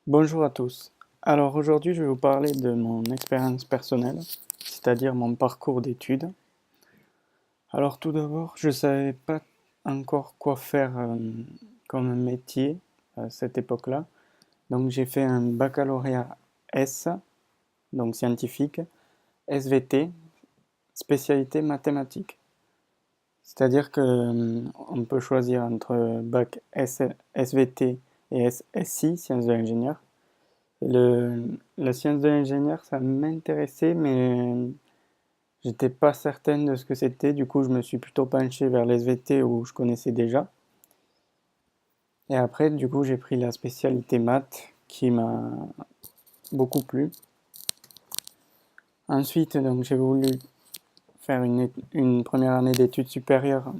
Bonjour à tous. Alors aujourd'hui, je vais vous parler de mon expérience personnelle, c'est-à-dire mon parcours d'études. Alors tout d'abord, je ne savais pas encore quoi faire comme métier à cette époque-là. Donc j'ai fait un baccalauréat S, donc scientifique, SVT, spécialité mathématiques. C'est-à-dire que on peut choisir entre bac SVT et SI, sciences de l'ingénieur. La science de l'ingénieur, ça m'intéressait, mais j'étais pas certaine de ce que c'était. Du coup, je me suis plutôt penché vers les SVT où je connaissais déjà. Et après, du coup, j'ai pris la spécialité maths qui m'a beaucoup plu. Ensuite, donc, j'ai voulu faire une première année d'études supérieures,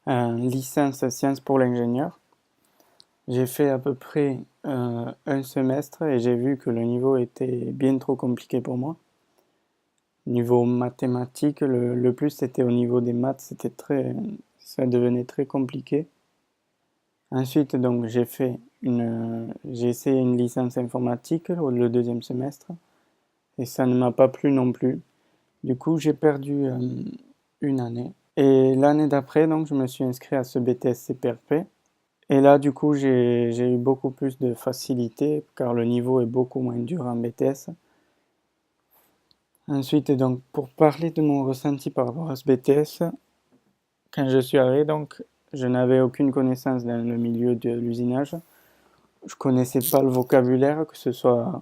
en licence sciences pour l'ingénieur. J'ai fait à peu près un semestre et j'ai vu que le niveau était bien trop compliqué pour moi. Niveau mathématiques, le plus c'était au niveau des maths, ça devenait très compliqué. Ensuite, donc j'ai essayé une licence informatique le deuxième semestre et ça ne m'a pas plu non plus. Du coup, j'ai perdu une année. Et l'année d'après, donc, je me suis inscrit à ce BTS CPRP. Et là, du coup, j'ai eu beaucoup plus de facilité car le niveau est beaucoup moins dur en BTS. Ensuite, donc, pour parler de mon ressenti par rapport à ce BTS, quand je suis arrivé, donc, je n'avais aucune connaissance dans le milieu de l'usinage. Je connaissais pas le vocabulaire, que ce soit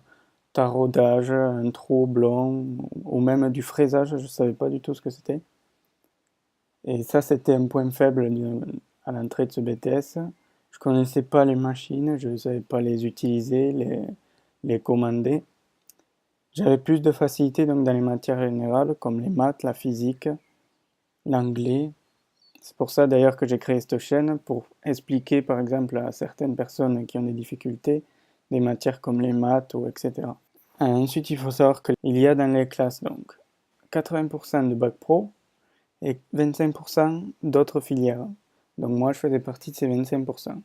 taraudage, un trou blanc, ou même du fraisage, je savais pas du tout ce que c'était. Et ça, c'était un point faible à l'entrée de ce BTS. Je connaissais pas les machines, je ne savais pas les utiliser, les commander. J'avais plus de facilité donc dans les matières générales comme les maths, la physique, l'anglais. C'est pour ça d'ailleurs que j'ai créé cette chaîne pour expliquer par exemple à certaines personnes qui ont des difficultés des matières comme les maths ou etc. Ensuite, il faut savoir qu'il y a dans les classes donc 80% de bac pro et 25% d'autres filières. Donc moi, je faisais partie de ces 25%.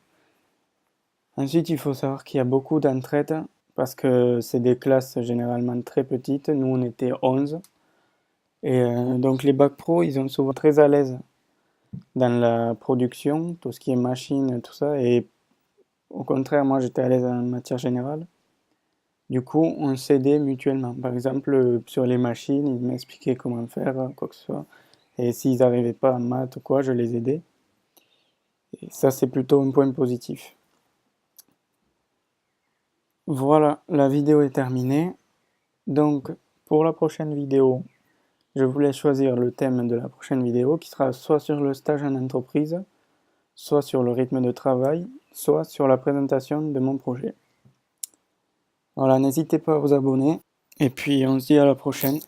Ensuite, il faut savoir qu'il y a beaucoup d'entraide parce que c'est des classes généralement très petites. Nous, on était 11. Et donc les bacs pro, ils sont souvent très à l'aise dans la production, tout ce qui est machine, tout ça. Et au contraire, moi, j'étais à l'aise en matière générale. Du coup, on s'aidait mutuellement. Par exemple, sur les machines, ils m'expliquaient comment faire, quoi que ce soit. Et s'ils n'arrivaient pas en maths ou quoi, je les aidais. Et ça, c'est plutôt un point positif. Voilà, la vidéo est terminée. Donc, pour la prochaine vidéo, je voulais choisir le thème de la prochaine vidéo qui sera soit sur le stage en entreprise, soit sur le rythme de travail, soit sur la présentation de mon projet. Voilà, n'hésitez pas à vous abonner et puis on se dit à la prochaine.